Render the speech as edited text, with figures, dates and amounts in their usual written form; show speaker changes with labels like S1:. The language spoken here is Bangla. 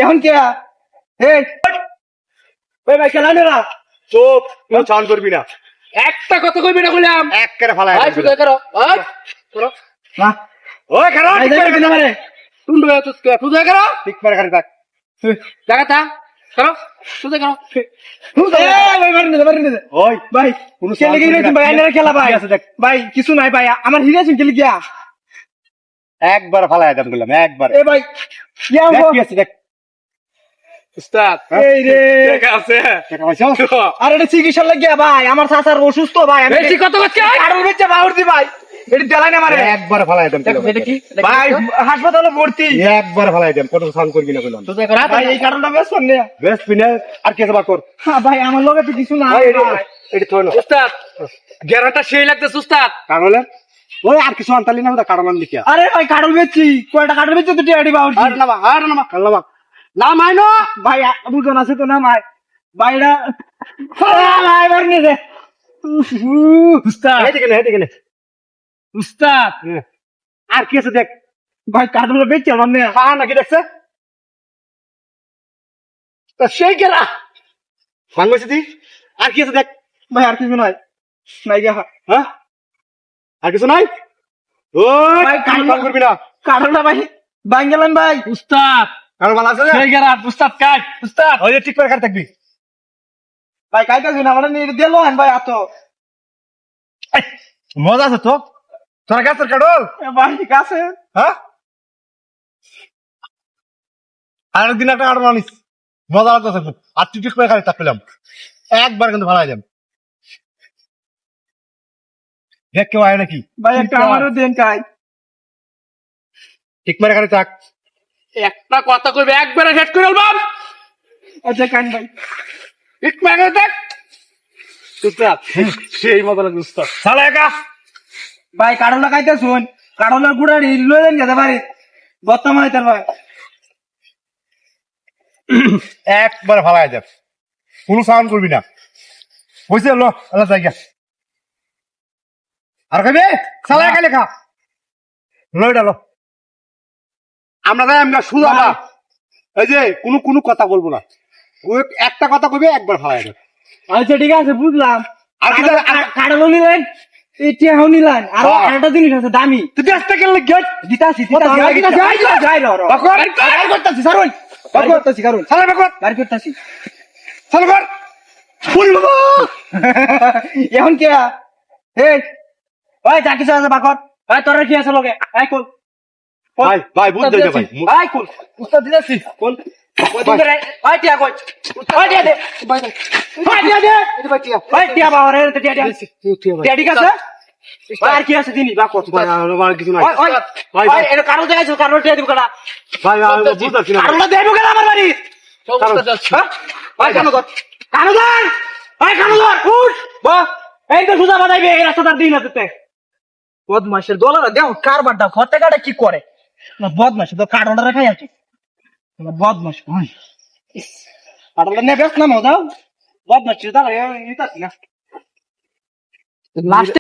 S1: এখন কে এই ভাই খেলা না
S2: চুপ কেউ চান করবি না
S3: একটা কথা কইবি না কইলাম
S2: এক করে ফালাই
S3: আয় শুধু করো আয় করো
S1: না
S2: ওই খারাপ
S1: ভাই দেখে দিন আমারে
S3: টুন্ডু তো শুধু করো
S2: ঠিক করে খালি থাক
S3: জায়গাটা করো শুধু করো
S1: ভাই মারেন দে
S2: ওই
S1: ভাই
S2: কোনো
S1: খেলে
S2: sound
S1: গিয়ে
S2: করবি না।
S1: ভাই আইনারে খেলা ভাই
S2: ঠিক আছে, দেখ।
S1: ভাই কিছু নাই ভাই আমার হিরে আছেন খেলে গিয়া
S2: একবার ফালাই দাম করলাম একবার
S1: এ ভাই ইয়া
S2: দেখ
S1: গো
S2: কি আছে দেখ
S3: উস্তাদ
S1: এই রে
S3: ঠিক আছে
S2: টাকা পয়সা
S1: আর এটা চিকিৎসা লাগিয়া ভাই আমার চাচার অসুস্থ ভাই আমি
S3: বেশি কত করছে
S1: কারণ হচ্ছে বাউরদি ভাই এটা দেলাই না মারে
S2: একবার ফালাই দাম
S3: দেখো এটা কি
S1: ভাই হাসপাতালে ভর্তি
S2: একবার ফালাই দাম কত সাউন্ড করবি না কইলাম
S3: শুধু করো
S1: ভাই এই কারণটা বেশ শুনলে
S2: বেশ পিনে আর কে যাবা কর
S1: ভাই আমার লগে তো কিছু না
S2: এটি থইল
S3: উস্তাদ গেরাটা সেই লাগতেছে উস্তাদ
S2: কারণে ওই আর কিছু আনতালি না কারণ আনলি কি
S1: আরে ভাই কাটল বেচছি কয়টা কাটল বেচছি তো টিয়াডি বাউরদি
S2: আর নামা
S3: না মাইনো
S1: ভাই বুঝন আছে তো না ভাই ভাইরা ভাই মারনি দে
S3: উস্তাদ
S2: এদিকে নে
S3: উস্তাদ
S2: আর কি আছে দেখ
S1: ভাই কাটল বেচছি আমার নে
S2: পাহা নাকি দেখছে
S3: তো সেই গেরা
S2: ভাঙছে দি আর কি আছে দেখ
S1: ভাই আর কিছু নাই নাই গা
S2: হ্যাঁ আর কিছু নাই ওই
S1: ভাই,
S2: কাম
S1: কাম-
S2: করবি না
S1: কাটলটা ভাই বাঙ্গেলাম ভাই
S3: উস্তাদ
S2: কারণ ভালো আছে না
S3: সেই গেরা উস্তাদ কাট উস্তাদ
S2: ওই যে ঠিক করে খালি থাকবি
S1: ভাই কাইটা দিন আমার নিয়ে দিলো আন ভাই আতো
S2: মজা আছে তো তোর গাছের কাটল
S1: ভাই ঠিক আছে
S2: হ্যাঁ আর একদিন একটা কাটল আনিস মজা লাগতেছে খুব আর তুই ঠিক করে খালি থাকলাম একবার কিন্তু ভালো যাম দেখ কেউ আয় নাকি
S1: ভাই একটা আমারও দেন কাই
S2: ঠিক করে খালি থাক
S3: একটা কথা কইবে একবারে শেষ করে আলবাম
S1: আচ্ছা কান ভাই
S3: এক মাগে দেখ উস্তাদ সেই মতো লাগে উস্তাদ
S2: সালা একা
S1: ভাই কাটলটা কাইতে শুন কাটলের গুড়া লয়ে দেন যেতে পারে বর্তমানে তার ভাই
S2: একবার ভালো যাক কোনো সাউন্ড করবি না বুঝছে লো আল্লাহ জায়গা আর খাবি সালা একা লেখা লই ডালো আমরা যাই আমরা শুধাবা এই যে কোনো কথা বলবো না ওই একটা কথা কইবে একবার ভালো যাক
S1: আচ্ছা ঠিক আছে বুঝলাম
S2: আর কি
S1: কাটল নিলেন এটিও নিলেন আর
S2: হ্যাঁ।
S1: আরেকটা জিনিস আছে দামি
S2: তুই ব্যস্ত গেলে গেট
S1: দিতাছি যাই র
S2: বাকর
S1: আর করতাছি সারুন আর করতাছি কারণ
S2: সালা বাকর
S1: আর করতাছি
S2: সালা কর
S1: বলবো এখন কে এই ওই যা কিছু আছে বাকর ভাই তোর কি আছে লগে এই কোন
S2: ভাই বুঝতে দে ভাই
S1: ভাই কোন উস্তাদ দিতাছি কোন ভাই টিয়া কই ভাই টিয়া দে ভাই টিয়া দে ভাই টিয়া বাহরে টিয়া টিয়া টিয়া ঠিক আছে ভাই আর কি আছে দিনি বাকর
S2: ভাই আমার কিছু নাই
S1: ওই ওই
S2: ভাই,
S1: ভাই এটা কারো দেখাইছো কারো টিয়া দিব কাটা
S2: ভাই আমি বুঝতাছি না
S1: কারোটা দেবো কেন আমার বাড়ি
S3: উস্তাদ যাচ্ছে
S1: হ্যাঁ ভাই কানো ধর কানো ধর ভাই কানো ধর উঠ বাহ এই তো সুজা বাদাইবে এই রাস্তাটার দিন আছে বদমাশের দলারা দেও কারবারটা ফতে কাটা কি করে না বদমাশ তো কাটলটা রেখাই আছে বদমাশ কাটলটা নেবে না মজাও বদমাশ দাঁড়া এটা না লাস্ট